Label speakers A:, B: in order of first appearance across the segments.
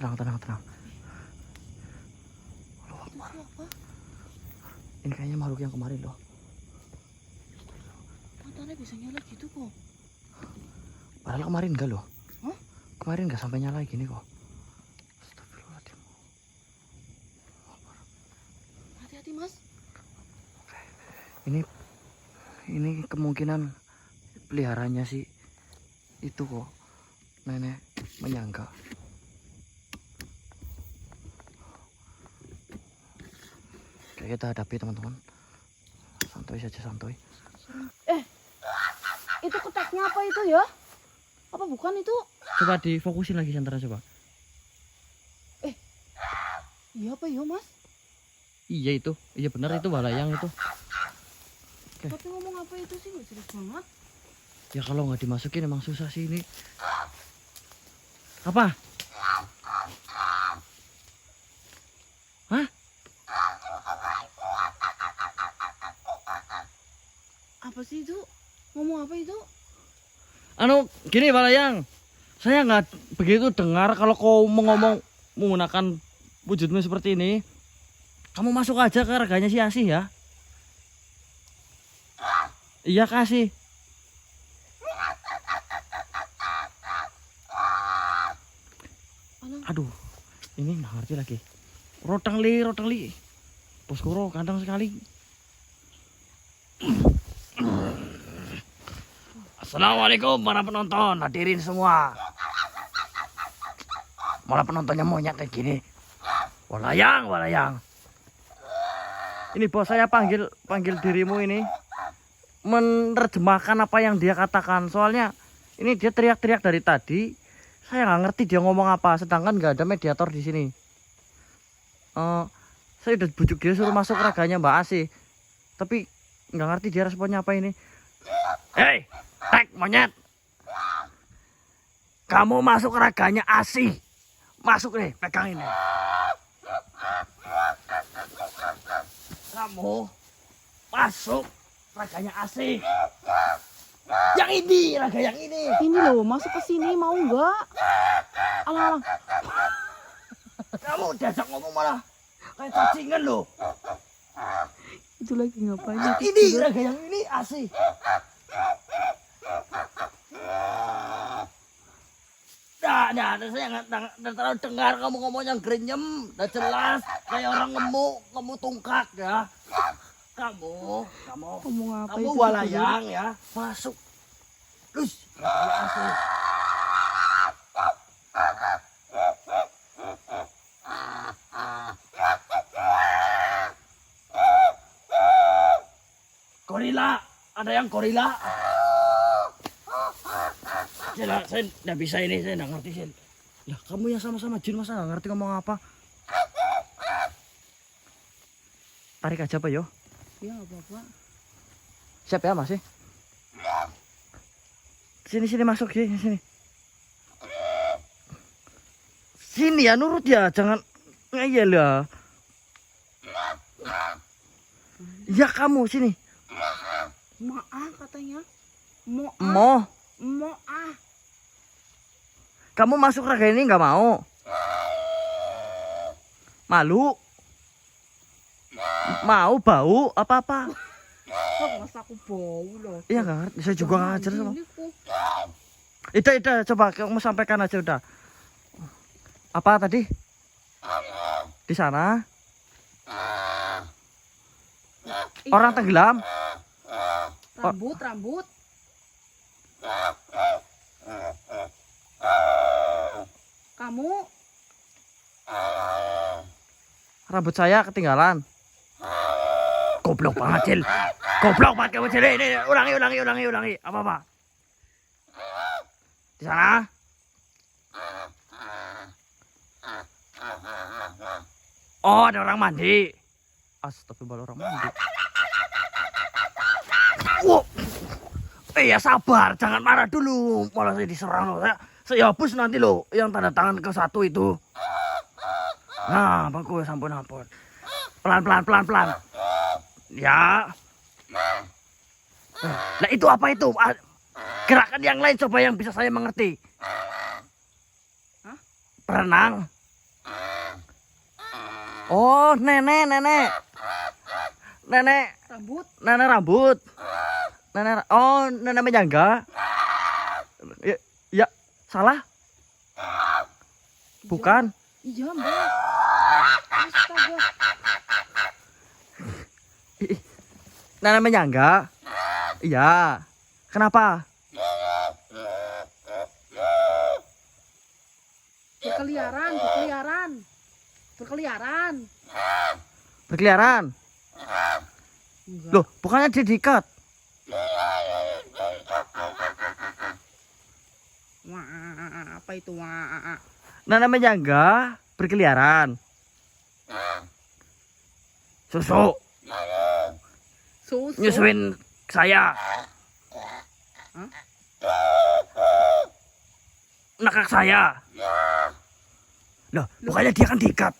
A: Tenang, tenang, tenang.
B: Itu siapa?
A: Ini kayaknya makhluk yang kemarin loh.
B: Matanya bisa nyala gitu kok.
A: Padahal kemarin enggak loh.
B: Hah?
A: Kemarin enggak sampai nyala gini kok. Astagfirullahaladzim.
B: Hati-hati mas.
A: Ini kemungkinan peliharanya sih itu kok. Nenek menyangka. Oke, kita hadapi teman-teman. Santuy saja, santuy.
B: Itu kotaknya apa itu ya? Apa bukan itu?
A: Coba difokusin lagi Santara, coba.
B: Iya apa ya mas?
A: Iya itu, iya benar itu walayang itu.
B: Tapi ngomong apa itu sih nggak jelas banget.
A: Ya kalau nggak dimasukin emang susah sih ini. Apa? Hah?
B: Apa sih itu? Ngomong apa itu?
A: Anu, gini walayang. Saya nggak begitu dengar kalau kau ngomong menggunakan wujudmu seperti ini. Kamu masuk aja ke reganya si Asih ya. Iya kasih. Aduh, ini nggak ngerti lagi. Rotang li. Poskoro kandang sekali. Assalamualaikum para penonton, hadirin semua. Malah penontonnya monyet kayak gini. Walayang. Ini bos, saya panggil dirimu ini menerjemahkan apa yang dia katakan. Soalnya ini dia teriak-teriak dari tadi. Saya nggak ngerti dia ngomong apa. Sedangkan nggak ada mediator di sini. Saya udah bujuk dia suruh masuk raganya Mbak Asih. Tapi nggak ngerti dia responnya apa ini. Hei, tek monyet. Kamu masuk raganya Asih. Masuk deh, pegang ini. Kamu masuk raganya Asih. Yang ini, raga yang ini.
B: Ini loh masuk ke sini mau nggak? Alang.
A: Kamu diajak ngomong malah kayak cacingan loh.
B: Itu lagi ngapain?
A: Ini raga yang ini Asih. Nah, saya nggak terlalu dengar kamu ngomong yang grenyem. Udah jelas kayak orang ngemu tungkak ya. Kamu
B: Ngomong apa
A: kamu
B: itu?
A: walayang ya. Masuk. Terus raganya Asih. Gorila, ada yang gorila. Saya nggak bisa ini, saya nggak ngerti sih. Lah kamu yang sama-sama jin masa nggak ngerti ngomong apa? Tarik aja Pak yo.
B: Ya nggak apa-apa.
A: Siap ya masih. Sini masuk sini. Sini ya nurut ya, jangan ngeyel ya. Ya kamu sini.
B: Maah katanya.
A: Mo. Kamu masuk raga ini nggak mau? Malu? Mau bau apa-apa?
B: Kok masa aku bau loh?
A: Iya nggak ngerti, saya juga nggak ngajar sama.
B: Ini kok.
A: Ida, coba kamu sampaikan aja udah. Apa tadi? Di sana? Orang tenggelam?
B: Rambut. Kamu
A: Rambut saya ketinggalan. Goblok banget, Cil. Goblok banget kamu, Cil. Ini ulangi. Apa? Di sana? Oh, ada orang mandi. Astagfirullah, orang mandi. Wow. Ya sabar, jangan marah dulu. Malah saya diserang loh. Saya hapus nanti loh yang tanda tangan ke satu itu. Nah, bagus, ampun. Pelan. Ya. Nah, itu apa itu? Gerakan yang lain coba yang bisa saya mengerti.
B: Hah?
A: Berenang. Oh, nenek. Nenek
B: Rambut.
A: rambut. Oh, nenek menyangga. Ya, ya, salah. Bukan.
B: Iya, Mbak. Astaga.
A: Nenek menyangga. Iya. Kenapa? Berkeliaran.
B: Enggak.
A: Loh, bukannya dia diikat.
B: Wah, apa itu? Wah.
A: Nenek menyangga berkeliaran. Susu.
B: Susu.
A: Nyusuin saya.
B: Hah?
A: Nekak saya. Loh, bukannya dia kan diikat.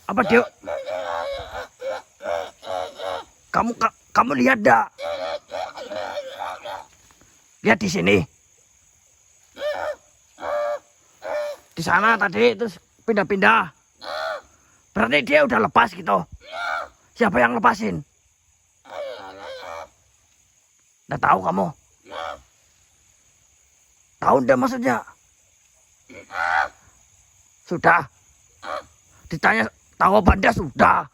A: Apa dia? Kamu lihat dah? Lihat di sini. Di sana tadi terus pindah-pindah. Berarti dia udah lepas gitu. Siapa yang lepasin? Udah tahu kamu? Tahu udah maksudnya? Sudah. Ditanya tahu apa anda sudah.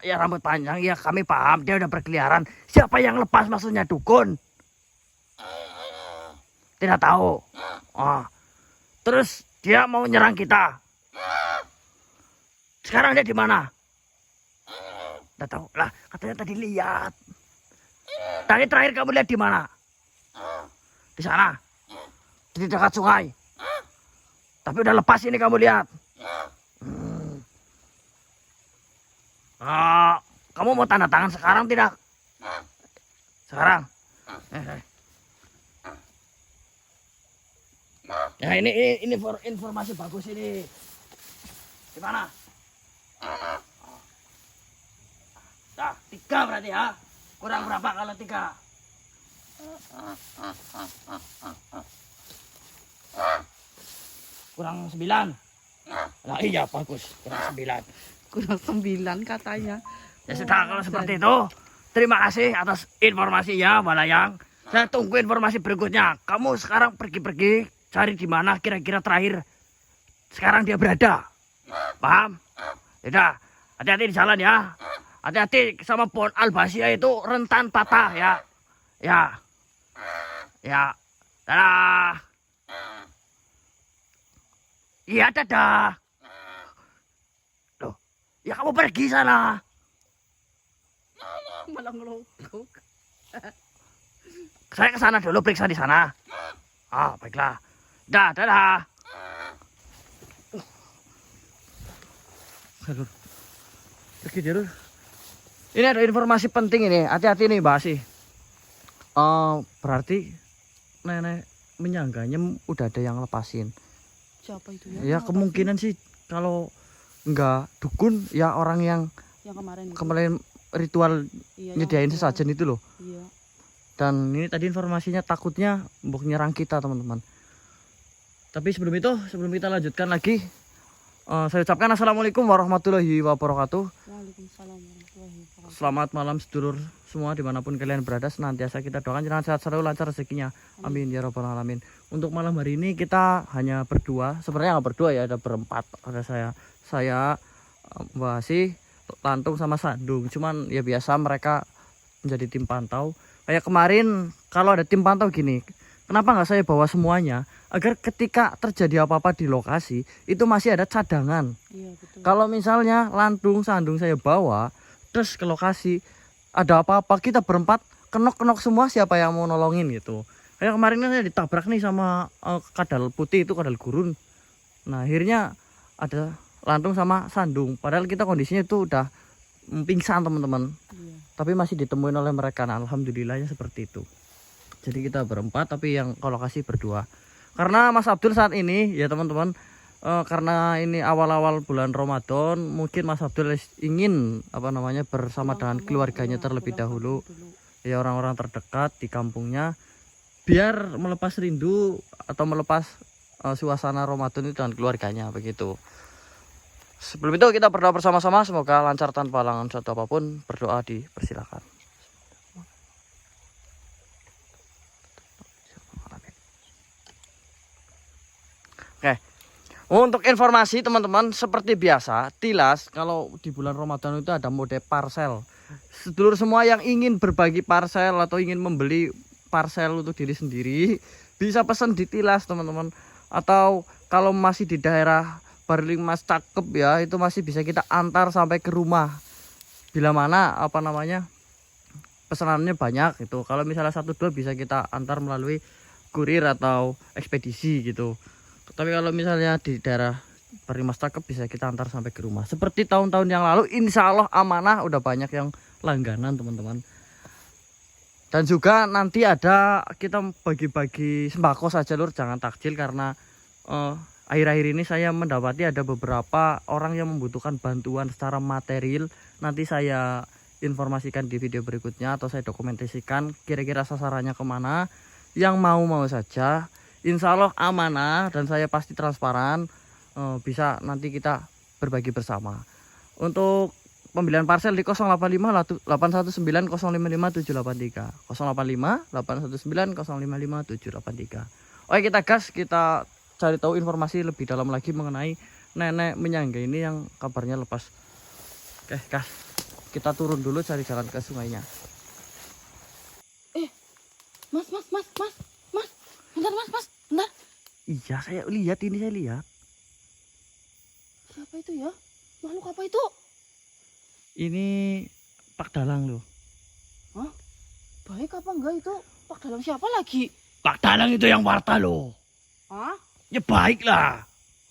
A: Ya rambut panjang ya kami paham dia udah berkeliaran. Siapa yang lepas maksudnya dukun? Tidak tahu. Terus dia mau nyerang kita. Sekarang dia di mana? Tidak tahu. Lah katanya tadi lihat. Tadi terakhir kamu lihat di mana? Di sana. Di dekat sungai. Tapi udah lepas ini kamu lihat. Kamu mau tanda tangan sekarang tidak? Sekarang. Ya ini informasi bagus ini. Gimana? Nah, 3 berarti ya. Kurang berapa kalau 3? Kurang 9. Nah iya bagus, kurang 9.
B: Kurang 9 katanya.
A: Ya sudah kalau seperti itu. Terima kasih atas informasinya, Mbak Layang. Saya tunggu informasi berikutnya. Kamu sekarang pergi-pergi cari di mana kira-kira terakhir sekarang dia berada. Paham? Yaudah, hati-hati di jalan ya. Hati-hati sama pohon albasia itu rentan patah ya. Ya. Dadah. Iya, dadah. Loh, ya kamu pergi sana.
B: Malah ngelokok.
A: Saya ke sana dulu periksa di sana. Baiklah. Dadah. Aduh. Pergi dulu. Ini ada informasi penting ini. Hati-hati nih, Mbak Asih. Berarti nenek menyangganya udah ada yang lepasin.
B: Siapa itu
A: Ya kemungkinan sih kalau enggak dukun ya orang yang kemarin ritual nyediain sesajen itu loh.
B: Iya.
A: Dan ini tadi informasinya takutnya mau nyerang kita teman-teman. Tapi sebelum kita lanjutkan lagi, saya ucapkan assalamualaikum warahmatullahi wabarakatuh.
B: Waalaikumsalam warahmatullahi wabarakatuh.
A: Selamat malam sedulur semua dimanapun kalian berada. Senantiasa kita doakan jangan sehat selalu, lancar rezekinya. Amin ya rabbal alamin. Untuk malam hari ini kita hanya berdua. Sebenarnya nggak berdua ya, ada berempat. Ada saya Mbak Asih, Lantung sama Sandung. Cuman ya biasa mereka menjadi tim pantau. Kayak kemarin kalau ada tim pantau gini, kenapa nggak saya bawa semuanya? Agar ketika terjadi apa-apa di lokasi itu masih ada cadangan.
B: Iya, betul.
A: Kalau misalnya Lantung, Sandung saya bawa terus ke lokasi ada apa-apa, kita berempat kenok-kenok semua, siapa yang mau nolongin gitu. Kayak kemarin saya ditabrak nih sama kadal putih itu, kadal gurun. Nah akhirnya ada Lantung sama Sandung. Padahal kita kondisinya itu udah pingsan teman-teman.
B: Iya.
A: Tapi masih ditemuin oleh mereka. Nah, alhamdulillahnya seperti itu. Jadi kita berempat tapi yang ke lokasi berdua. Karena Mas Abdul saat ini ya teman-teman, karena ini awal-awal bulan Ramadan, mungkin Mas Abdul ingin bersama dengan keluarganya terlebih dahulu. Ya orang-orang terdekat di kampungnya biar melepas rindu atau melepas suasana Ramadan itu dengan keluarganya begitu. Sebelum itu kita berdoa bersama-sama, semoga lancar tanpa halangan suatu apapun. Berdoa dipersilakan. Oke. Untuk informasi teman-teman, seperti biasa, Tilas kalau di bulan Ramadan itu ada mode parcel. Sedulur semua yang ingin berbagi parcel atau ingin membeli parcel untuk diri sendiri, bisa pesan di Tilas teman-teman. Atau kalau masih di daerah Barling Mas Cakep ya, itu masih bisa kita antar sampai ke rumah. Bila mana pesanannya banyak gitu. Kalau misalnya 1-2 bisa kita antar melalui kurir atau ekspedisi gitu. Tapi kalau misalnya di daerah Barling Mas Cakep bisa kita antar sampai ke rumah. Seperti tahun-tahun yang lalu, insya Allah amanah, udah banyak yang langganan teman-teman. Dan juga nanti ada kita bagi-bagi sembako saja lur, jangan takjil, karena akhir-akhir ini saya mendapati ada beberapa orang yang membutuhkan bantuan secara material. Nanti saya informasikan di video berikutnya atau saya dokumentasikan kira-kira sasarannya kemana. Yang mau saja, insya Allah amanah dan saya pasti transparan, bisa nanti kita berbagi bersama. Untuk pembelian parcel di 085 819 055 783 085 819 055 783. Oke, kita gas, kita cari tahu informasi lebih dalam lagi mengenai nenek menyangga ini yang kabarnya lepas. Oke, gas, kita turun dulu cari jalan ke sungainya.
B: Mas. Bentar, Mas. Bentar.
A: Iya, saya lihat.
B: Siapa itu ya? Makhluk apa itu?
A: Ini Pak Dalang loh.
B: Hah? Baik apa enggak itu? Pak Dalang siapa lagi?
A: Pak Dalang itu yang warta loh.
B: Hah?
A: Ya baiklah.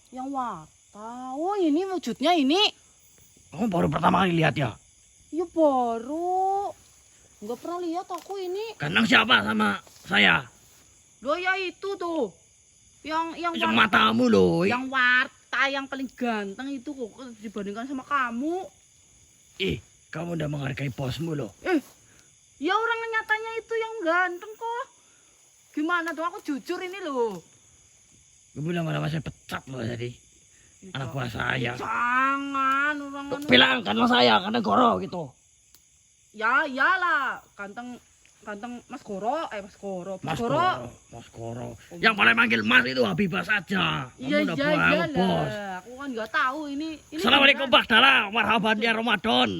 B: Yang warta. Oh, ini wujudnya ini.
A: Kamu baru pertama kali lihat ya?
B: Ya baru. Enggak pernah lihat aku ini.
A: Ganteng siapa sama saya?
B: Loh ya itu tuh. Yang
A: Matamu loh.
B: Yang warta yang paling ganteng itu kok dibandingkan sama kamu.
A: Kamu udah menghargai bosmu loh.
B: Ya orang nyatanya itu yang ganteng kok. Gimana dong, aku jujur ini loh.
A: Kamu lama-lama saya pecat loh tadi. Anak buah saya.
B: Jangan orang
A: Bilang karena saya, karena Goro gitu.
B: Ya iyalah, ganteng Mas Goro.
A: Mas Goro. Yang boleh manggil Mas itu Habibah saja.
B: Iya
A: Kamu udah buah bos.
B: Aku kan nggak tahu ini.
A: Assalamualaikum Pak Dalang, marhaban ya Ramadan.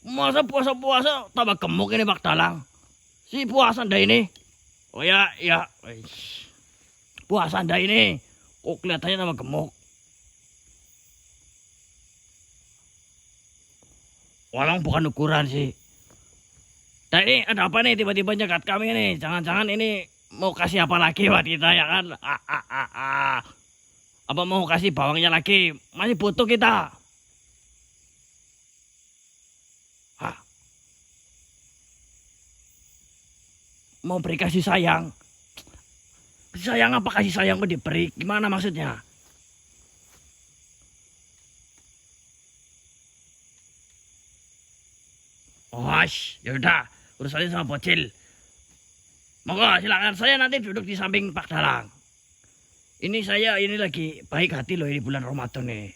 A: Masa puasa tambah gemuk ini Pak Dalang. Si puasa anda ini. Oh ya. Puasa anda ini. Kok kelihatannya tambah gemuk. Walau bukan ukuran sih. Dan ini ada apa nih tiba-tiba nyegat kami nih? Jangan-jangan ini mau kasih apa lagi buat kita ya kan? Apa mau kasih bawangnya lagi? Masih butuh kita. Mau beri kasih sayang. Sayang apa kasih sayang kok diberi? Gimana maksudnya? Yaudah, urusannya sama bocil. Monggo silakan, saya nanti duduk di samping Pak Dalang. Saya lagi baik hati loh ini bulan Ramadan nih.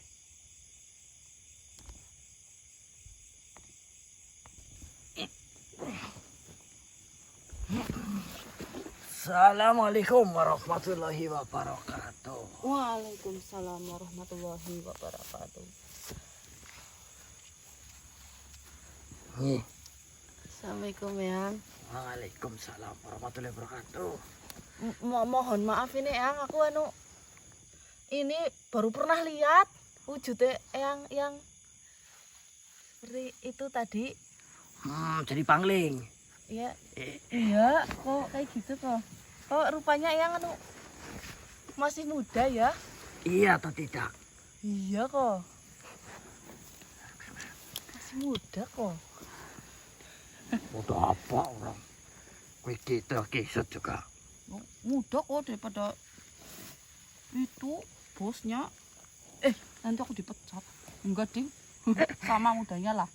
A: Assalamualaikum warahmatullahi wabarakatuh.
B: Waalaikumsalam warahmatullahi wabarakatuh. Assalamualaikum Yang.
A: Waalaikumsalam warahmatullahi wabarakatuh.
B: Mohon maaf ini Yang, aku ini baru pernah lihat wujudnya yang seperti itu tadi.
A: Jadi pangling.
B: Iya. Iya, kok kayak gitu kok. Kok rupanya Yang masih muda ya?
A: Iya atau tidak?
B: Iya kok. Masih muda kok.
A: Muda apa orang? Wih kita kisut juga.
B: Muda kok daripada itu bosnya. Nanti aku dipecat. Enggak ding. Sama mudanya lah.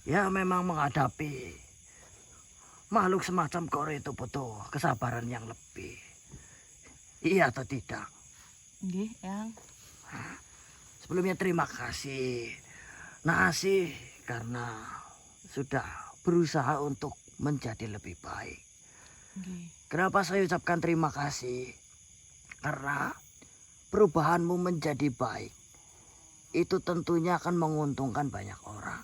A: Ya memang menghadapi makhluk semacam Goro itu butuh kesabaran yang lebih. Iya atau tidak?
B: Nggih, Eyang.
A: Sebelumnya terima kasih Nasi karena sudah berusaha untuk menjadi lebih baik.
B: Nggih.
A: Kenapa saya ucapkan terima kasih? Karena perubahanmu menjadi baik. Itu tentunya akan menguntungkan banyak orang.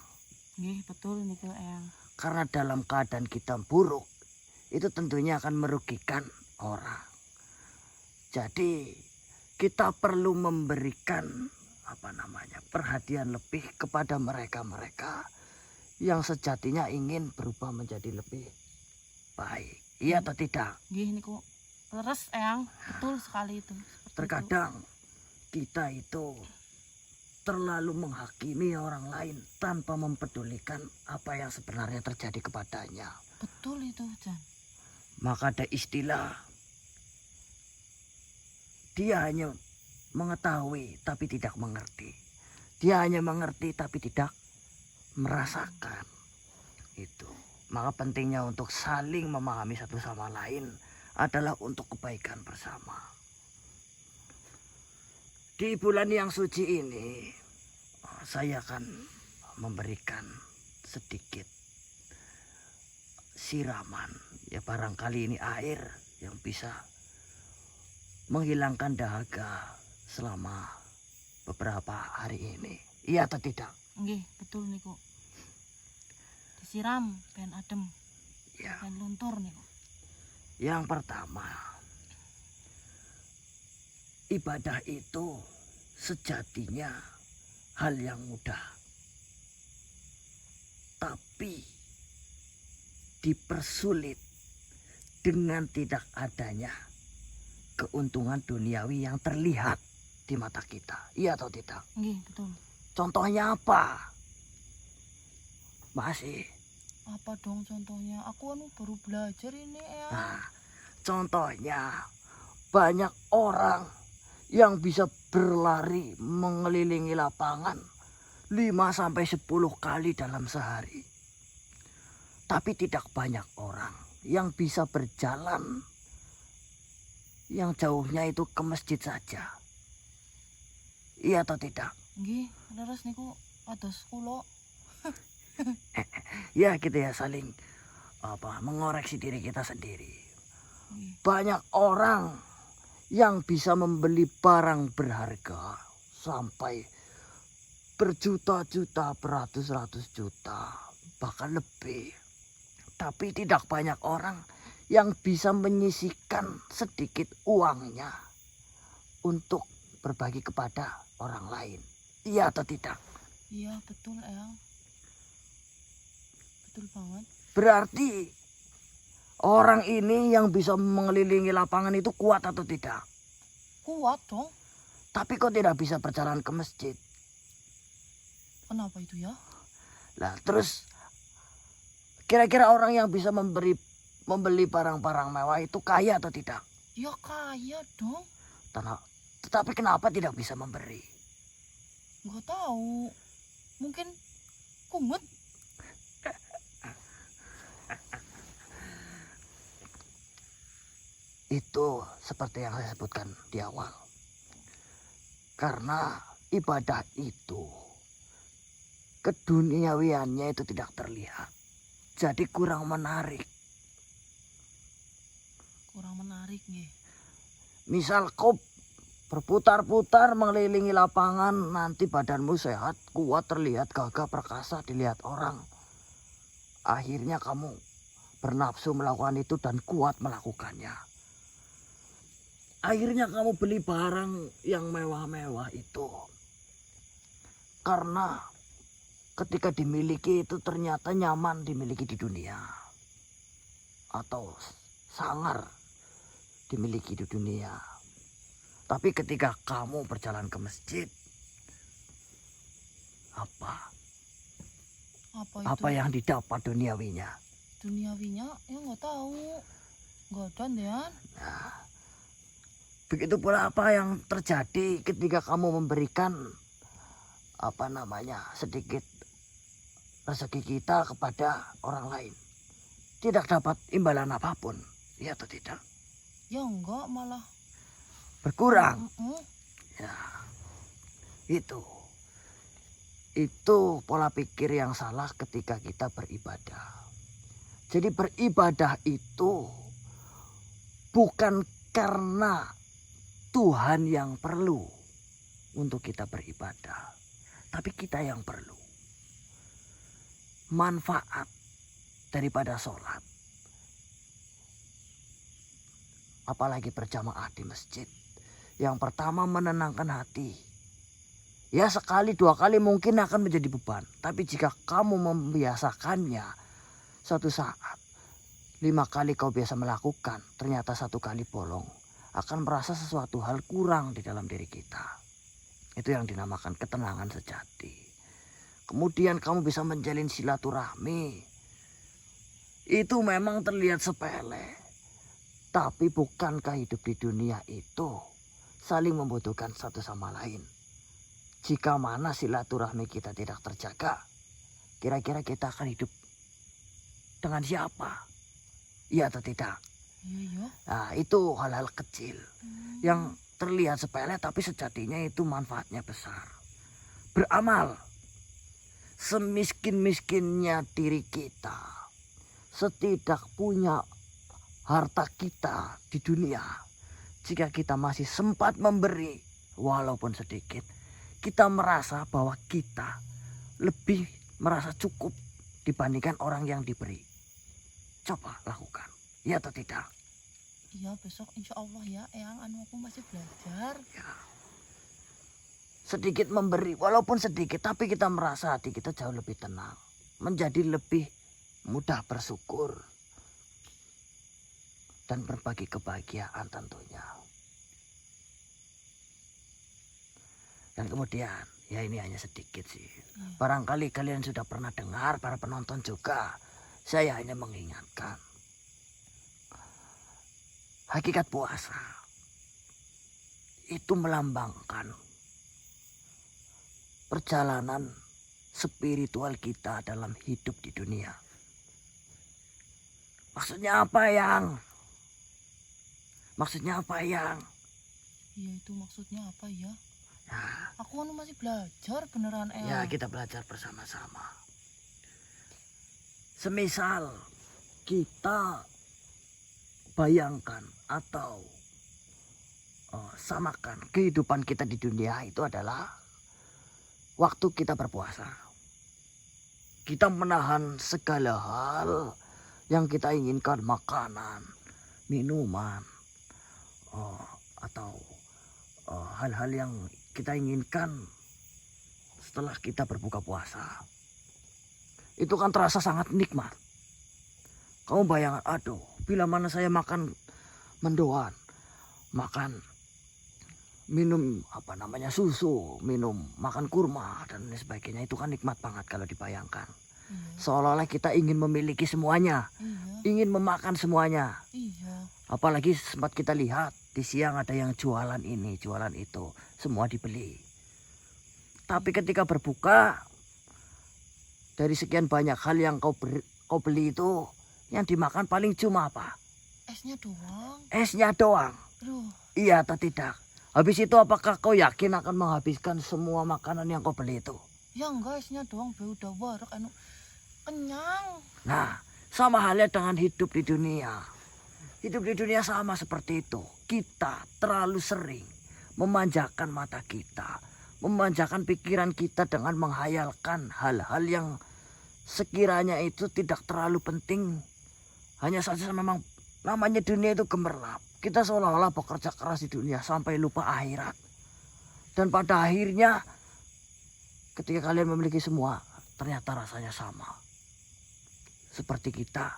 B: Nggih, betul niku, Eyang.
A: Karena dalam keadaan kita buruk, itu tentunya akan merugikan orang. Jadi kita perlu memberikan perhatian lebih kepada mereka-mereka yang sejatinya ingin berubah menjadi lebih baik. Iya atau tidak?
B: Nggih niku. Leres, Eyang. Betul sekali itu. Seperti
A: Terkadang kita itu terlalu menghakimi orang lain tanpa mempedulikan apa yang sebenarnya terjadi kepadanya.
B: Betul itu, Jan.
A: Maka ada istilah, dia hanya mengetahui tapi tidak mengerti. Dia hanya mengerti tapi tidak merasakan. Itu. Maka pentingnya untuk saling memahami satu sama lain adalah untuk kebaikan bersama. Di bulan yang suci ini, saya akan memberikan sedikit siraman. Ya barangkali ini air yang bisa menghilangkan dahaga selama beberapa hari ini. Iya atau tidak?
B: Nggih, betul niku. Disiram ben adem,
A: Ya.
B: ben luntur niku.
A: Yang pertama, ibadah itu sejatinya hal yang mudah. Tapi dipersulit dengan tidak adanya keuntungan duniawi yang terlihat di mata kita. Iya atau tidak?
B: Nggih, betul.
A: Contohnya apa? Masih.
B: Apa dong contohnya? Aku baru belajar ini, Eyang.
A: Nah, contohnya banyak orang yang bisa berlari mengelilingi lapangan 5-10 kali dalam sehari. Tapi tidak banyak orang yang bisa berjalan yang jauhnya itu ke masjid saja. Iya atau tidak?
B: Nggih, leres niku ados kula.
A: Ya gitu ya, saling mengoreksi diri kita sendiri.
B: Nggih.
A: Banyak orang yang bisa membeli barang berharga sampai berjuta-juta, beratus-ratus juta, bahkan lebih. Tapi tidak banyak orang yang bisa menyisihkan sedikit uangnya untuk berbagi kepada orang lain. Iya atau tidak?
B: Iya, betul, Eyang. Betul banget.
A: Berarti orang ini yang bisa mengelilingi lapangan itu kuat atau tidak?
B: Kuat dong.
A: Tapi kok tidak bisa berjalan ke masjid?
B: Kenapa itu ya?
A: Lah terus kira-kira orang yang bisa membeli barang-barang mewah itu kaya atau tidak?
B: Ya kaya dong.
A: Tetapi kenapa tidak bisa memberi?
B: Nggak tahu. Mungkin kumut.
A: Itu seperti yang saya sebutkan di awal. Karena ibadah itu keduniawiannya itu tidak terlihat. Jadi kurang menarik.
B: Kurang menarik nih.
A: Misal kau berputar-putar mengelilingi lapangan, nanti badanmu sehat, kuat, terlihat gagah perkasa dilihat orang. Akhirnya kamu bernafsu melakukan itu dan kuat melakukannya. Akhirnya kamu beli barang yang mewah-mewah itu. Karena ketika dimiliki itu ternyata nyaman dimiliki di dunia. Atau sangar dimiliki di dunia. Tapi ketika kamu berjalan ke masjid, apa
B: Apa itu?
A: Apa yang didapat duniawinya?
B: Duniawinya ya nggak tahu. Nggak ada, Dean.
A: Nah, begitu pula apa yang terjadi ketika kamu memberikan sedikit rezeki kita kepada orang lain. Tidak dapat imbalan apapun, iya atau tidak?
B: Ya enggak, malah
A: berkurang.
B: Mm-mm.
A: Ya, itu pola pikir yang salah ketika kita beribadah. Jadi beribadah itu bukan karena Tuhan yang perlu untuk kita beribadah, tapi kita yang perlu. Manfaat daripada sholat, apalagi berjamaah di masjid, yang pertama menenangkan hati. Ya sekali dua kali mungkin akan menjadi beban, tapi jika kamu membiasakannya, suatu saat 5 kali kau biasa melakukan, ternyata 1 kali bolong, akan merasa sesuatu hal kurang di dalam diri kita. Itu yang dinamakan ketenangan sejati. Kemudian kamu bisa menjalin silaturahmi. Itu memang terlihat sepele. Tapi bukankah hidup di dunia itu saling membutuhkan satu sama lain? Jika mana silaturahmi kita tidak terjaga, kira-kira kita akan hidup dengan siapa? Iya atau tidak?
B: Iya.
A: Nah, itu hal-hal kecil yang terlihat sepele tapi sejatinya itu manfaatnya besar. Beramal. Semiskin-miskinnya diri kita, setidak punya harta kita di dunia, jika kita masih sempat memberi walaupun sedikit, kita merasa bahwa kita lebih merasa cukup dibandingkan orang yang diberi. Coba lakukan, ya atau tidak?
B: Iya, besok insya Allah ya, Eyang, aku masih belajar.
A: Ya. Sedikit memberi, walaupun sedikit, tapi kita merasa hati kita jauh lebih tenang. Menjadi lebih mudah bersyukur. Dan berbagi kebahagiaan tentunya. Dan kemudian, ya ini hanya sedikit sih. Barangkali kalian sudah pernah dengar, para penonton juga. Saya hanya mengingatkan. Hakikat puasa itu melambangkan perjalanan spiritual kita dalam hidup di dunia. Maksudnya apa, Yang? Maksudnya apa, Yang?
B: Iya, itu maksudnya apa ya?
A: Ya,
B: Aku masih belajar beneran,
A: ya
B: Eyang.
A: kita belajar bersama-sama. Semisal kita bayangkan atau samakan kehidupan kita di dunia itu adalah waktu kita berpuasa. Kita menahan segala hal yang kita inginkan, makanan, minuman, atau hal-hal yang kita inginkan setelah kita berbuka puasa. Itu kan terasa sangat nikmat. Kamu bayangkan, aduh, bila mana saya makan mendoan, makan minum susu, makan kurma dan lain sebagainya, itu kan nikmat banget kalau dibayangkan. Seolah-olah kita ingin memiliki semuanya, ingin memakan semuanya.
B: Iya.
A: Apalagi sempat kita lihat di siang ada yang jualan ini, jualan itu, semua dibeli. Tapi ketika berbuka, dari sekian banyak hal yang kau beli itu, yang dimakan paling cuma apa?
B: Esnya doang.
A: Esnya doang.
B: Aduh.
A: Iya atau tidak? Habis itu apakah kau yakin akan menghabiskan semua makanan yang kau beli itu?
B: Ya enggak, esnya doang, be udah warak kenyang.
A: Nah, sama halnya dengan hidup di dunia. Hidup di dunia sama seperti itu. Kita terlalu sering memanjakan mata kita, memanjakan pikiran kita dengan menghayalkan hal-hal yang sekiranya itu tidak terlalu penting. Hanya saja memang namanya dunia itu gemerlap. Kita seolah-olah bekerja keras di dunia sampai lupa akhirat. Dan pada akhirnya ketika kalian memiliki semua, ternyata rasanya sama. Seperti kita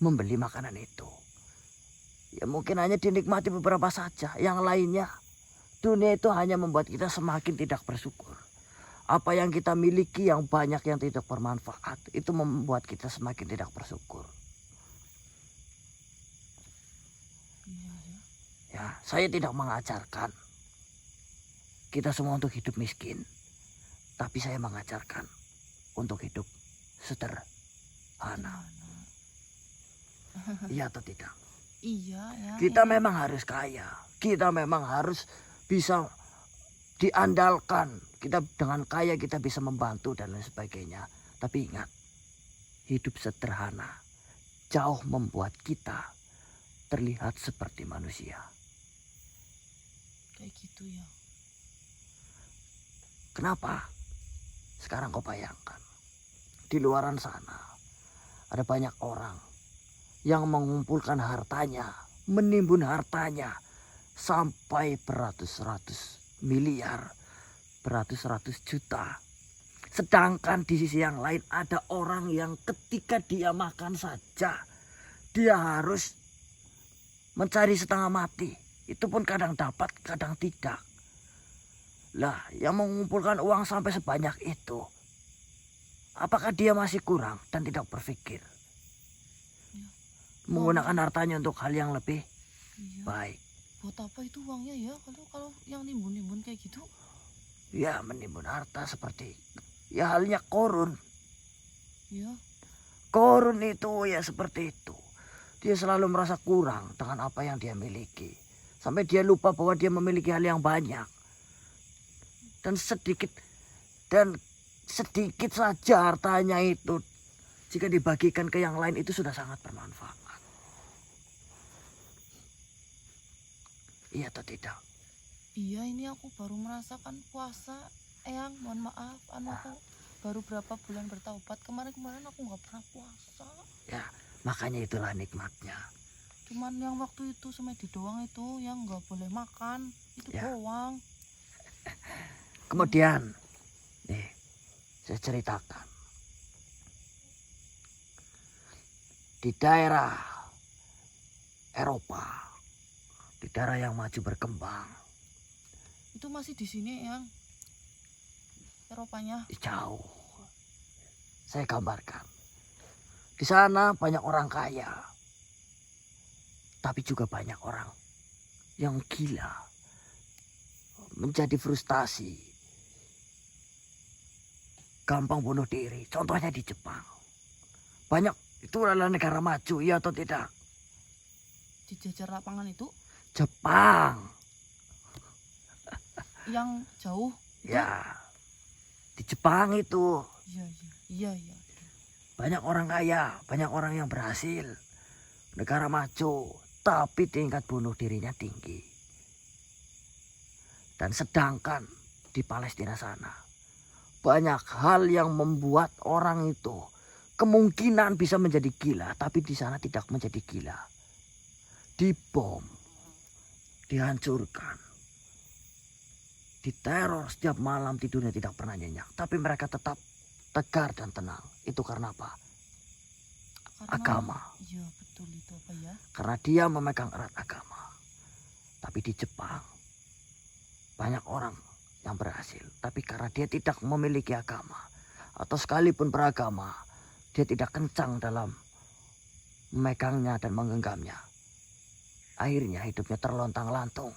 A: membeli makanan itu. Ya mungkin hanya dinikmati beberapa saja. Yang lainnya, dunia itu hanya membuat kita semakin tidak bersyukur. Apa yang kita miliki yang banyak yang tidak bermanfaat, itu membuat kita semakin tidak bersyukur. Ya, saya tidak mengajarkan kita semua untuk hidup miskin. Tapi saya mengajarkan untuk hidup sederhana. Iya atau tidak?
B: Iya ya.
A: Kita memang harus kaya. Kita memang harus bisa diandalkan. Kita dengan kaya kita bisa membantu dan lain sebagainya. Tapi ingat, hidup sederhana jauh membuat kita terlihat seperti manusia.
B: Kayak gitu ya.
A: Kenapa? Sekarang kau bayangkan. Di luaran sana ada banyak orang yang mengumpulkan hartanya, menimbun hartanya sampai beratus-ratus miliar, beratus-ratus juta. Sedangkan di sisi yang lain ada orang yang ketika dia makan saja dia harus mencari setengah mati. Itu pun kadang dapat, kadang tidak. Lah, yang mengumpulkan uang sampai sebanyak itu, apakah dia masih kurang dan tidak berpikir menggunakan hartanya untuk hal yang lebih baik?
B: Buat apa itu uangnya ya? Kalau yang nimbun-nimbun kayak gitu?
A: Ya, menimbun harta seperti ya halnya korun.
B: Ya.
A: Korun itu ya seperti itu. Dia selalu merasa kurang dengan apa yang dia miliki. Sampai dia lupa bahwa dia memiliki hal yang banyak. Dan sedikit saja hartanya itu jika dibagikan ke yang lain itu sudah sangat bermanfaat. Iya atau tidak?
B: Iya, ini aku baru merasakan puasa. Eyang, mohon maaf, aku baru berapa bulan bertaubat. Kemarin aku nggak pernah puasa.
A: Ya, makanya itulah nikmatnya.
B: Cuman yang waktu itu semedi doang itu yang nggak boleh makan. Itu
A: Ya.
B: doang.
A: Kemudian, nih, saya ceritakan. Di daerah Eropa, di daerah yang maju berkembang,
B: Itu masih di sini yang Eropanya.
A: jauh. Saya gambarkan. Di sana banyak orang kaya. Tapi juga banyak orang yang gila. Menjadi frustasi. Gampang bunuh diri. Contohnya di Jepang. Banyak, itu adalah negara maju, iya atau tidak?
B: Dijajar lapangan itu
A: Jepang.
B: yang jauh.
A: Ya, di Jepang itu
B: Iya.
A: banyak orang kaya, banyak orang yang berhasil. Negara maju, tapi tingkat bunuh dirinya tinggi. Dan sedangkan di Palestina sana, banyak hal yang membuat orang itu kemungkinan bisa menjadi gila, tapi di sana tidak menjadi gila. Dibom, dihancurkan, diteror setiap malam, tidurnya tidak pernah nyenyak. Tapi mereka tetap tegar dan tenang. Itu karena apa? Agama.
B: Iya, betul itu apa ya?
A: Karena dia memegang erat agama. Tapi di Jepang, banyak orang yang berhasil. Tapi karena dia tidak memiliki agama, atau sekalipun beragama, dia tidak kencang dalam memegangnya dan menggenggamnya. Akhirnya hidupnya terlontang-lantung.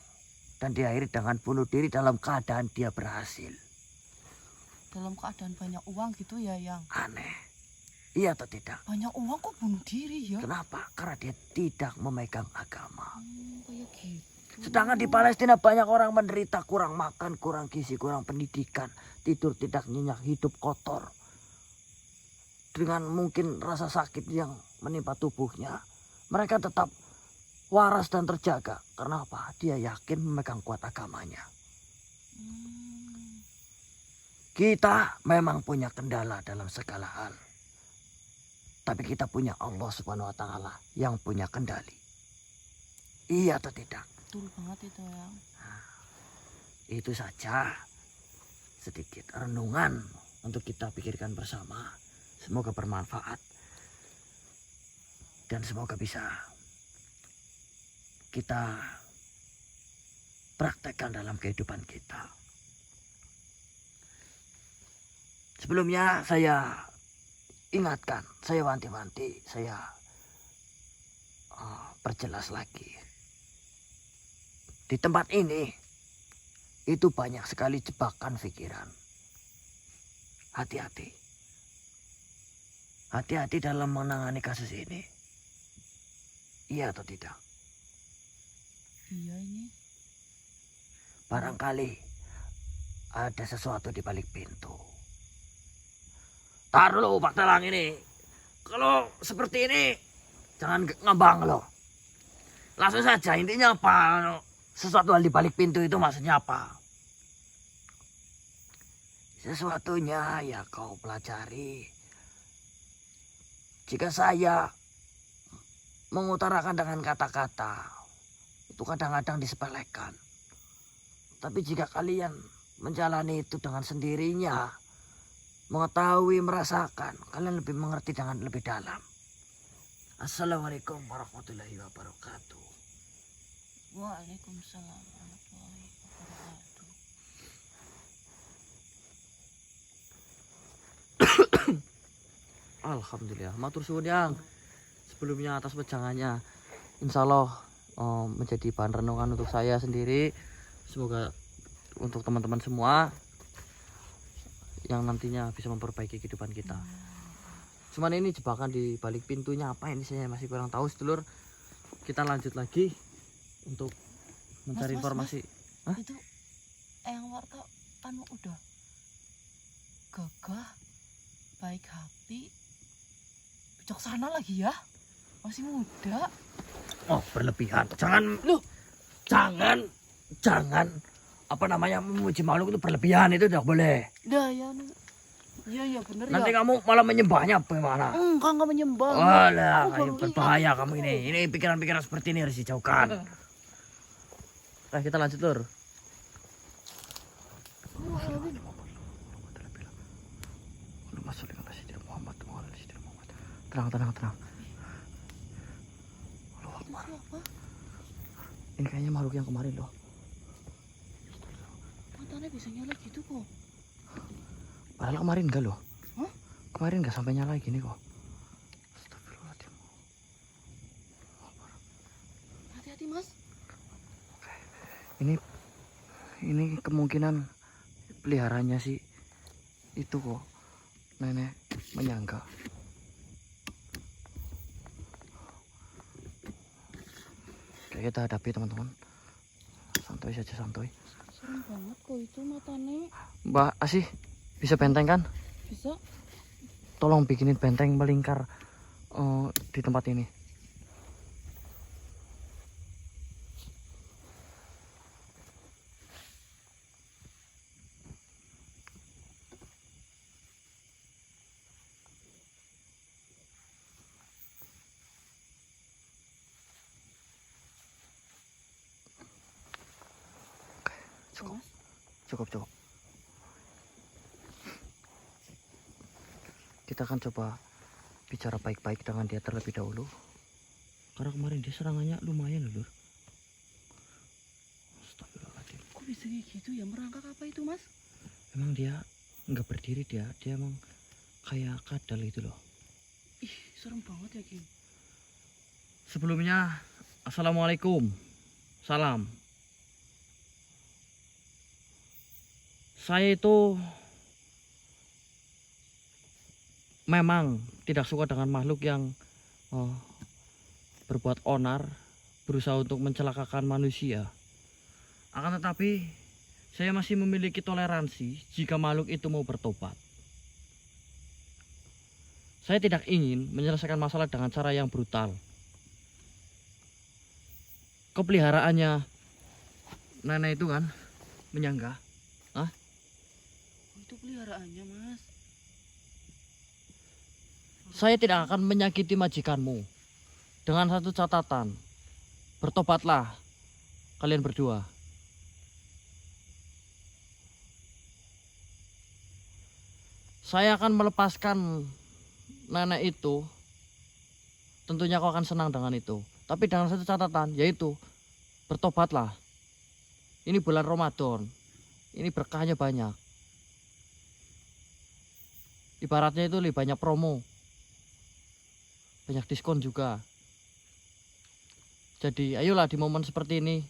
A: Dan diakhiri dengan bunuh diri dalam keadaan dia berhasil.
B: Dalam keadaan banyak uang gitu ya, yang
A: Aneh. Iya atau tidak?
B: banyak uang kok bunuh diri ya?
A: Kenapa? Karena dia tidak memegang agama.
B: Kayak gitu.
A: Sedangkan di Palestina banyak orang menderita kurang makan, kurang gizi, kurang pendidikan. Tidur tidak nyenyak, hidup kotor. Dengan mungkin rasa sakit yang menimpa tubuhnya. Mereka tetap waras dan terjaga. Karena apa? Dia yakin memegang kuat agamanya. Kita memang punya kendala dalam segala hal. Tapi kita punya Allah Subhanahu wa Ta'ala yang punya kendali. Iya atau tidak?
B: Betul banget itu ya.
A: Itu saja sedikit renungan untuk kita pikirkan bersama. Semoga bermanfaat. Dan semoga bisa kita praktekkan dalam kehidupan kita. Sebelumnya saya ingatkan, saya wanti-wanti, saya perjelas lagi. Di tempat ini itu banyak sekali jebakan pikiran. Hati-hati. Hati-hati dalam menangani kasus ini. Iya atau tidak?
B: Iya ini.
A: Barangkali ada sesuatu di balik pintu. Taruh lo Pak Dalang ini. Kalau seperti ini jangan ngambang lo. Langsung saja, intinya apa? Sesuatu hal di balik pintu itu maksudnya apa? Sesuatunya ya kau pelajari. Jika saya mengutarakan dengan kata-kata, itu kadang-kadang disepelekan. Tapi jika kalian menjalani itu dengan sendirinya, mengetahui, merasakan, kalian lebih mengerti dengan lebih dalam. Assalamualaikum warahmatullahi wabarakatuh.
B: Waalaikumsalam warahmatullahi wabarakatuh.
A: Alhamdulillah, matur suwun yang sebelumnya atas wejangannya. Insya Allah menjadi bahan renungan untuk saya sendiri. Semoga untuk teman-teman semua yang nantinya bisa memperbaiki kehidupan kita. Cuman ini jebakan di balik pintunya apa ini saya masih kurang tahu, sedulur. Kita lanjut lagi untuk mencari informasi. Hah?
B: Itu yang warta anu udah gagah, baik hati, bijaksana lagi ya. Masih muda.
A: Oh, berlebihan. Jangan apa namanya memuji makhluk itu berlebihan, itu tidak boleh.
B: Dah ya. Iya bener
A: Nanti
B: ya.
A: kamu malah menyembahnya bagaimana?
B: Enggak menyembah.
A: Walah,
B: Aku baru
A: berbahaya kamu ini. Ini pikiran-pikiran seperti ini harus dijauhkan. Nah, kita lanjut, Lur. Tenang.
B: Siapa?
A: Ini kayaknya makhluk yang kemarin loh.
B: Matanya bisa nyala gitu kok.
A: Padahal kemarin enggak loh.
B: Hah?
A: Kemarin enggak sampai nyala gini kok. Astagfirullahaladzim.
B: Hati-hati Mas.
A: Ini kemungkinan peliharanya sih itu kok. Nenek menyangka. Oke, kita hadapi teman-teman. Santuy saja, santuy.
B: Serem banget kok itu matanya.
A: Mbak Asih, bisa benteng kan?
B: Bisa.
A: Tolong bikinin benteng melingkar di tempat ini. Cukup. Kita akan coba bicara baik-baik dengan dia terlebih dahulu. Karena kemarin dia serangannya lumayan loh, Lur. Astagfirullahaladzim.
B: Kok bisa kayak gitu ya? Merangkak apa itu Mas?
A: Emang dia nggak berdiri, dia emang kayak kadal itu loh.
B: Ih, serem banget ya Kim.
A: Sebelumnya, Assalamualaikum. Salam. Saya itu memang tidak suka dengan makhluk yang berbuat onar, berusaha untuk mencelakakan manusia. Akan tetapi, saya masih memiliki toleransi jika makhluk itu mau bertobat. Saya tidak ingin menyelesaikan masalah dengan cara yang brutal. Kepeliharaannya nenek itu kan menyangga.
B: Itu peliharaannya Mas.
A: Saya tidak akan menyakiti majikanmu. Dengan satu catatan. Bertobatlah kalian berdua. Saya akan melepaskan nenek itu. Tentunya kau akan senang dengan itu. Tapi dengan satu catatan, yaitu bertobatlah. Ini bulan Ramadan. Ini berkahnya banyak. Ibaratnya itu lebih banyak promo. Banyak diskon juga. Jadi ayolah di momen seperti ini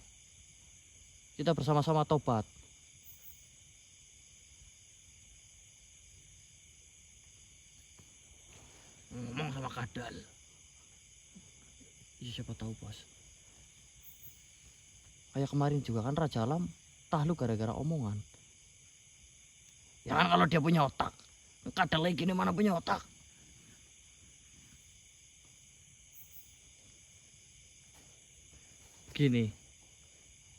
A: kita bersama-sama tobat. Ngomong sama kadal. Ya, siapa tahu bos. Kayak kemarin juga kan Raja Alam tahluk gara-gara omongan. Ya kan kalau dia punya otak. Kadang lagi gini mana punya otak. Gini.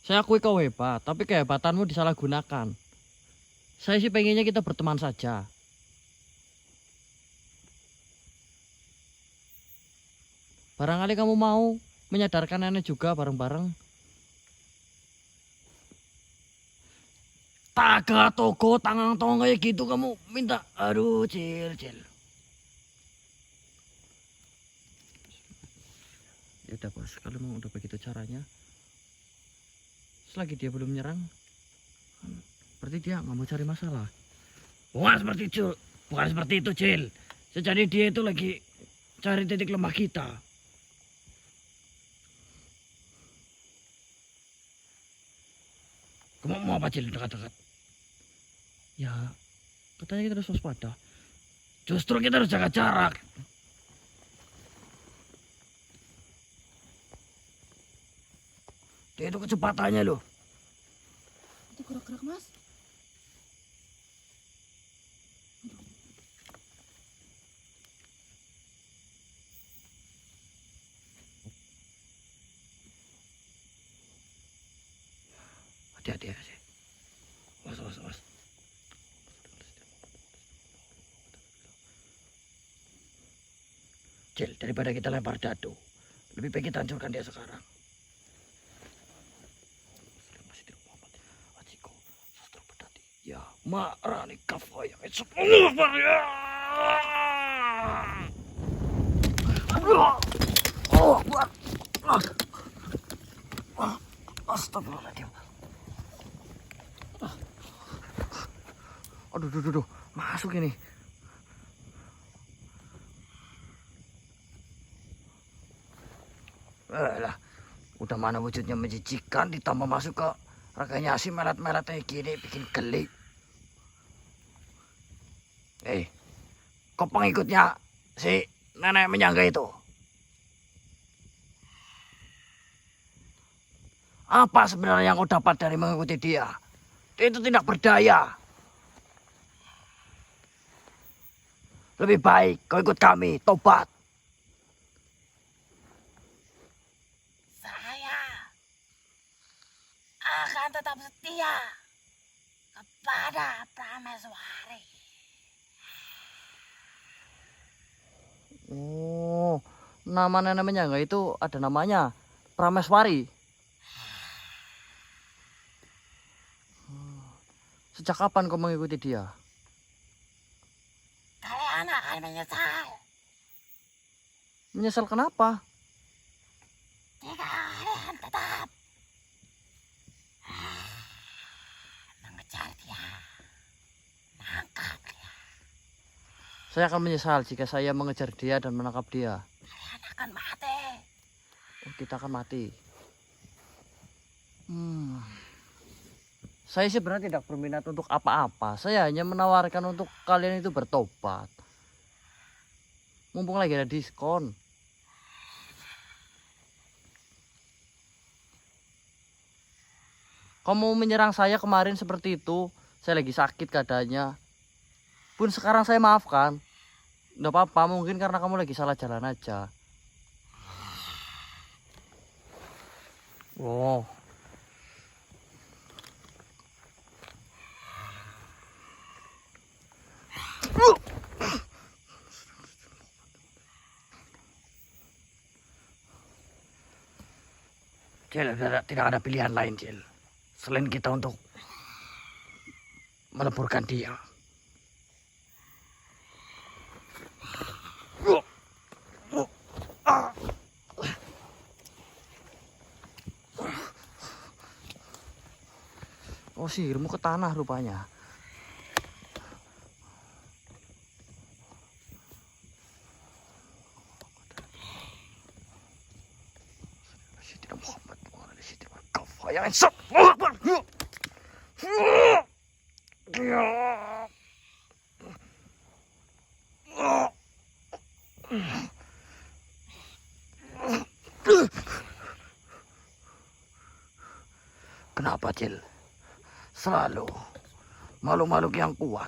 A: Saya akui kau hebat, tapi kehebatanmu disalahgunakan. Saya sih pengennya kita berteman saja. Barangkali kamu mau menyadarkan nenek juga bareng-bareng. Taga toko tangan tong kayak gitu kamu minta. Aduh, Cil. Ya udah bos, kalau mau udah begitu caranya. Selagi dia belum menyerang, berarti dia nggak mau cari masalah. Bukan seperti itu, Cil. Sejadi dia itu lagi cari titik lemah kita. Kamu mau apa, Cil, dekat-dekat? Ya, katanya kita harus waspada. Justru kita harus jaga jarak. Dia itu kecepatannya loh.
B: Itu gerak-gerak mas.
A: Hati-hati. Awas. Cil, daripada kita lempar dadu, lebih baik kita hancurkan dia sekarang. Ya, marani kafaya. Astagfirullahaladzim. Aduh, masuk ini. Lah, udah mana wujudnya menjijikan ditambah masuk ke raganya si melet-melet kayak gini bikin geli. Kok pengikutnya si nenek menyangga itu? Apa sebenarnya yang kau dapat dari mengikuti dia? Dia itu tidak berdaya. Lebih baik kau ikut kami, tobat.
B: Saya akan tetap setia kepada Prameswari.
A: Oh, nama nenek menyangga itu ada namanya Prameswari. Sejak kapan kau mengikuti dia?
B: Kalian akan menyesal.
A: Menyesal kenapa?
B: Jika kalian tetap mengejar dia, menangkap dia.
A: Saya akan menyesal jika saya mengejar dia dan menangkap dia.
B: Kalian akan mati.
A: Kita akan mati. Saya sebenarnya tidak berminat untuk apa-apa. Saya hanya menawarkan untuk kalian itu bertobat. Mumpung lagi ada diskon. Kamu menyerang saya kemarin seperti itu. Saya lagi sakit keadaannya. Pun sekarang saya maafkan. Nggak apa-apa, mungkin karena kamu lagi salah jalan aja. Oh. Cil, tidak ada pilihan lain, Cil. Selain kita untuk meleburkan dia. Oh, sihirmu ke tanah rupanya. Yang insaf. Kenapa, Cil? Selalu makhluk-makhluk yang kuat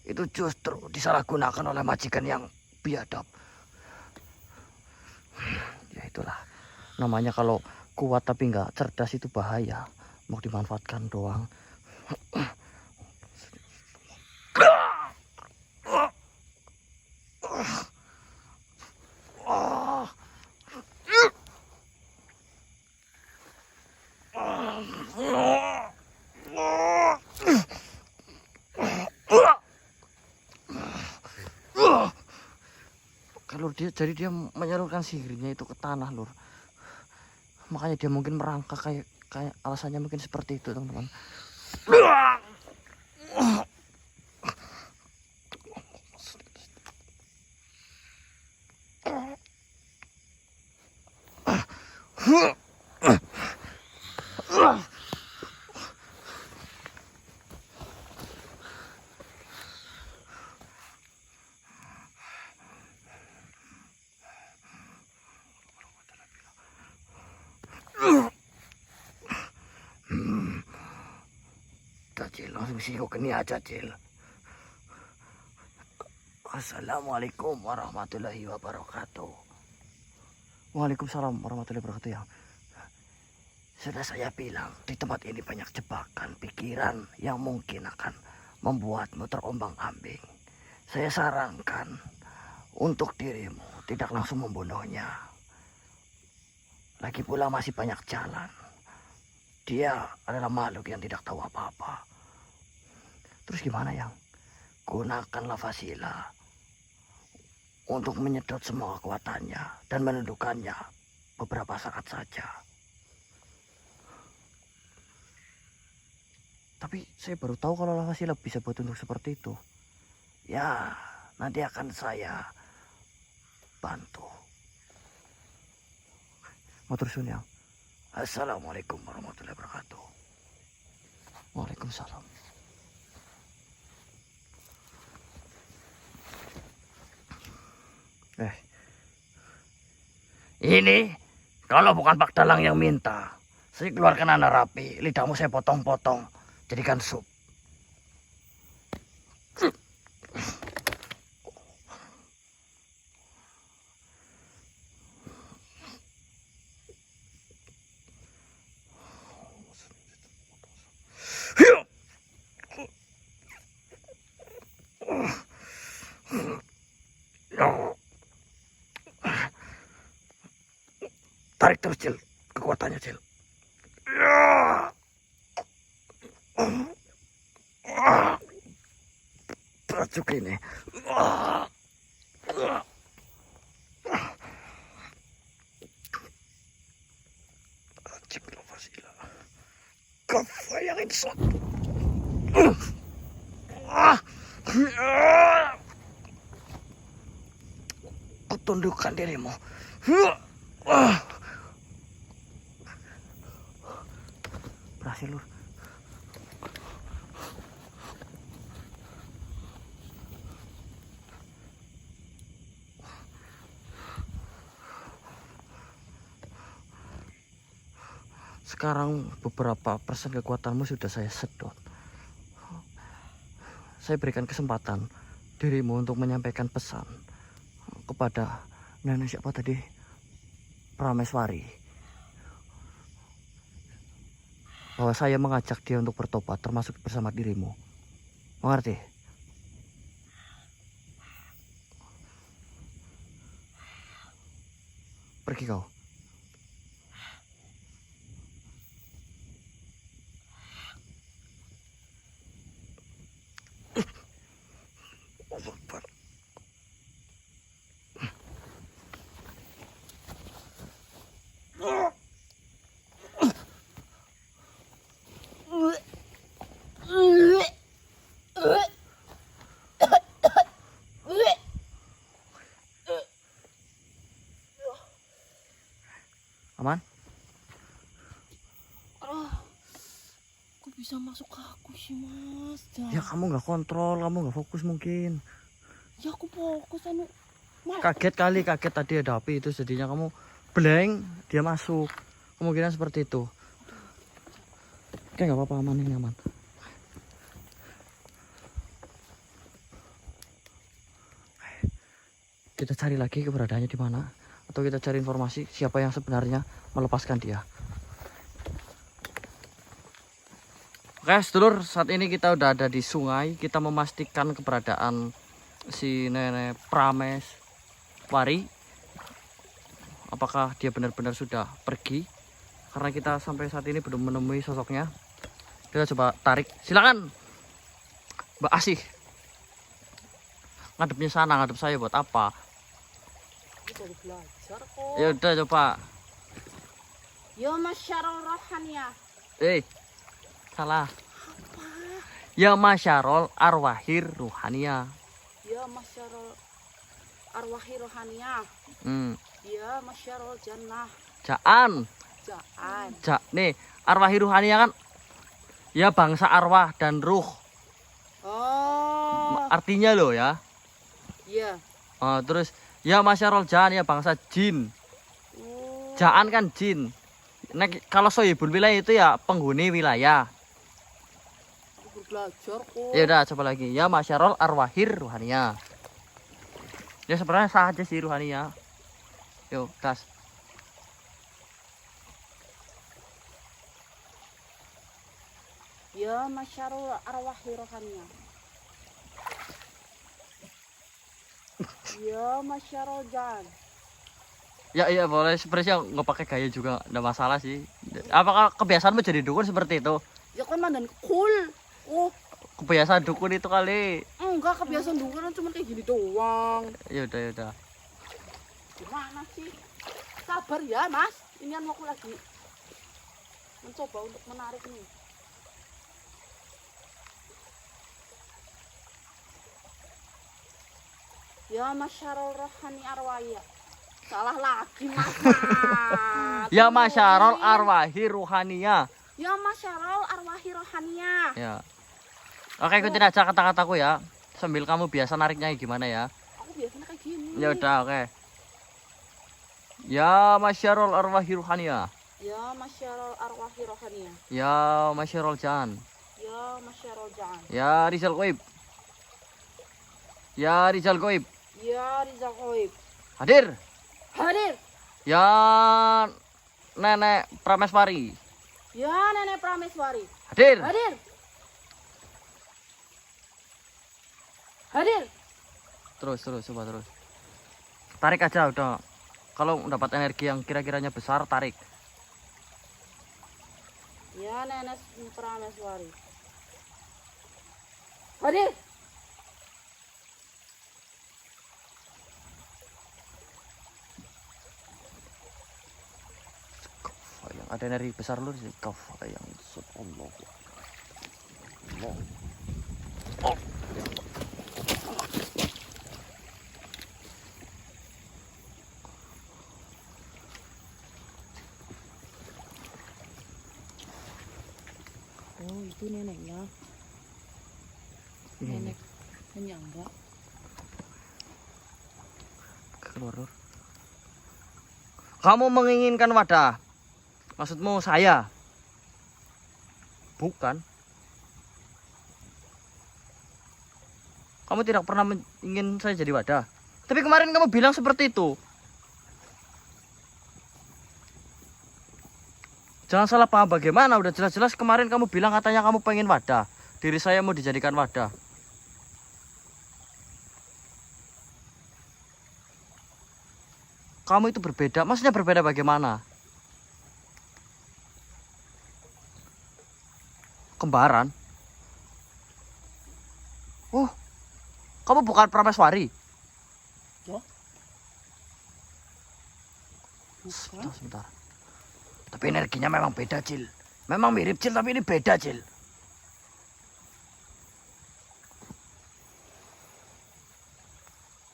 A: itu justru disalahgunakan oleh majikan yang biadab. Ya itulah, namanya kalau kuat tapi nggak cerdas itu bahaya. Mau dimanfaatkan doang. Kalau dia menyalurkan sihirnya itu ke tanah, Lur. Makanya dia mungkin merangkak kayak alasannya mungkin seperti itu, teman-teman. Cil, langsung siok ini aja, Cil. Assalamualaikum warahmatullahi wabarakatuh. Waalaikumsalam warahmatullahi wabarakatuh. Ya, sudah saya bilang di tempat ini banyak jebakan pikiran yang mungkin akan membuatmu terombang-ambing. Saya sarankan untuk dirimu tidak langsung membunuhnya. Lagi pula masih banyak jalan. Dia adalah makhluk yang tidak tahu apa-apa. Terus gimana, Yang? Gunakanlah Fasila untuk menyedot semua kekuatannya dan menundukkannya beberapa saat saja. Tapi saya baru tahu kalau Fasila bisa buat untuk seperti itu. Ya, nanti akan saya bantu. Matur suwun, Yang. Assalamualaikum warahmatullahi wabarakatuh. Waalaikumsalam. Ini kalau bukan Pak Dalang yang minta, saya keluarkan anak rapi, lidahmu saya potong-potong, jadikan sup. Tarik terus, Cil. Kekuatannya, Cil. Berat juga ini. Cipta Fasila. Kau yang insot. Kutundukkan dirimu. Berhasil, Lur. Sekarang beberapa persen kekuatanmu sudah saya sedot. Saya berikan kesempatan dirimu untuk menyampaikan pesan kepada nenek siapa tadi? Prameswari. Bahwa saya mengajak dia untuk bertobat termasuk bersama dirimu. Mengerti? Pergi kau. Aman?
B: Kok bisa masuk ke aku sih, Mas?
A: Ya kamu nggak kontrol, kamu nggak fokus mungkin.
B: Ya aku fokus anu.
A: Kaget tadi ada api itu, jadinya kamu blank, dia masuk. Kemungkinan seperti itu. Oke, nggak apa-apa, aman ini aman. Kita cari lagi keberadaannya di mana, atau kita cari informasi siapa yang sebenarnya melepaskan dia. Oke, sedulur, saat ini kita udah ada di sungai. Kita memastikan keberadaan si nenek Prameswari. Apakah dia benar-benar sudah pergi? Karena kita sampai saat ini belum menemui sosoknya. Kita coba tarik. Silakan, Mbak Asih. Ngadepnya sana, ngadep saya buat apa?
B: Baru belajar kok.
A: Ya udah coba.
B: Ya masyarul rohania.
A: Salah. Ya masyarul arwahir ruhania.
B: Ya masyarul arwahi rohania. Ya masyarul jannah.
A: Jaan. Nih, arwahi ruhania kan ya bangsa arwah dan ruh.
B: Oh.
A: Artinya loh ya.
B: Iya.
A: Terus ya masyarul jaan ya bangsa jin.
B: Oh.
A: Jaan kan jin. Nah, kalau sohibul wilayah itu ya penghuni wilayah.
B: Belajar kok.
A: Ya udah coba lagi. Ya masyarul arwahir ruhania. Ya sebenarnya sah aja sih ruhania. Yuk, gas.
B: Ya masyarul arwahi rohania. Ya masyarul jan.
A: Ya iya boleh, sebenarnya nggak pakai gaya juga nggak masalah sih. Apakah kebiasaanmu jadi dukun seperti itu?
B: Ya kan mandan cool. Oh,
A: Kebiasaan dukun itu kali.
B: enggak kebiasaan dulu kan cuma kayak gini doang.
A: Ya udah ya udah.
B: Gimana sih? Sabar ya, Mas. Ini kan aku lagi mencoba untuk menarik nih. Ya masyarul rohani arwaya. Salah lagi, Mas.
A: Ya masyarul arwahi ruhania.
B: Ya masyarul arwahi rohania.
A: Ya. Oke, ikutin aja kata-kataku ya. Sambil kamu biasa nariknya gimana ya.
B: Aku biasanya kayak gini.
A: Ya udah, oke. Ya masyarul arwahi ruhania.
B: Ya masyarul arwahi rohania.
A: Ya masyarul jan.
B: Ya masyarul jan.
A: Ya rizal goib. Ya rizal goib.
B: Ya rizal goib.
A: Hadir.
B: Hadir.
A: Ya nenek Prameswari.
B: Ya nenek Prameswari.
A: Hadir.
B: Hadir. Hadir.
A: Terus coba terus. Tarik aja udah. Kalau mendapat energi yang kira-kiranya besar, tarik.
B: Ya nenek Prameswari. Hadir.
A: Yang ada energi besar lu sih. Kau yang Allah. Allah. Oh.
B: Oh, itu neneknya.
A: Ini.
B: Nenek penyangga.
A: Keluar, Lur. Kamu menginginkan wadah? Maksudmu saya? Bukan. Kamu tidak pernah ingin saya jadi wadah. Tapi kemarin kamu bilang seperti itu. Jangan salah paham bagaimana. Udah jelas-jelas kemarin kamu bilang katanya kamu pengen wadah. Diri saya mau dijadikan wadah. Kamu itu berbeda. Maksudnya berbeda bagaimana? Kembaran. Oh, kamu bukan Prameswari.
B: Ya.
A: Sebentar. Tapi energinya memang beda, Cil. Memang mirip, Cil, tapi ini beda, Cil.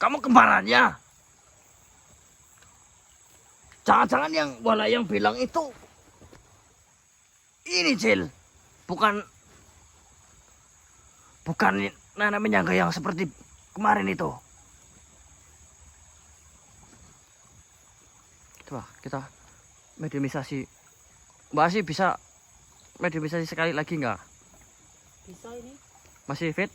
A: Kamu kembarannya. Jangan-jangan yang Walayang bilang itu ini, Cil. Bukan nenek menyangga yang seperti kemarin itu. Coba kita mediumisasi. Mbak Asih bisa meditasi sekali lagi nggak?
B: Bisa ini.
A: Masih fit?